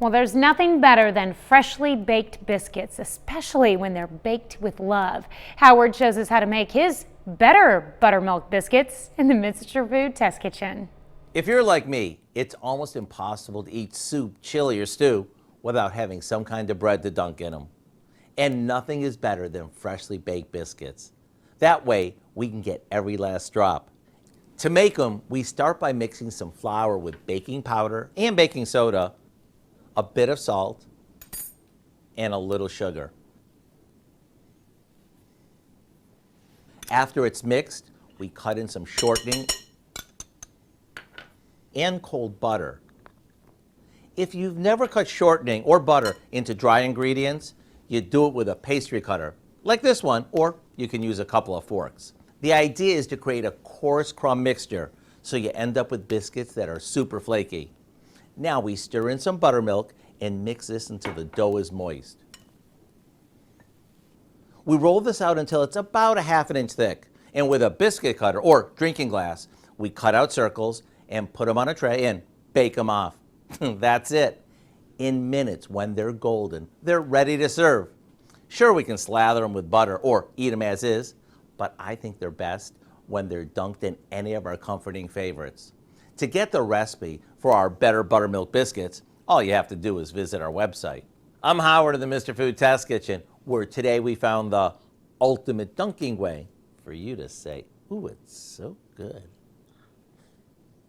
Well, there's nothing better than freshly baked biscuits, especially when they're baked with love. Howard shows us how to make his better buttermilk biscuits in the Mr. Food Test Kitchen. If you're like me, it's almost impossible to eat soup, chili, or stew without having some kind of bread to dunk in them. And nothing is better than freshly baked biscuits. That way, we can get every last drop. To make them, we start by mixing some flour with baking powder and baking soda, a bit of salt, and a little sugar. After it's mixed, we cut in some shortening and cold butter. If you've never cut shortening or butter into dry ingredients, you do it with a pastry cutter, like this one, or you can use a couple of forks. The idea is to create a coarse crumb mixture, so you end up with biscuits that are super flaky. Now we stir in some buttermilk and mix this until the dough is moist. We roll this out until it's about a ½ inch thick, and with a biscuit cutter or drinking glass, we cut out circles and put them on a tray and bake them off. That's it. In minutes, when they're golden, they're ready to serve. Sure, we can slather them with butter or eat them as is, but I think they're best when they're dunked in any of our comforting favorites. To get the recipe for our better buttermilk biscuits, all you have to do is visit our website. I'm Howard of the Mr. Food Test Kitchen, where today we found the ultimate dunking way for you to say, ooh, it's so good.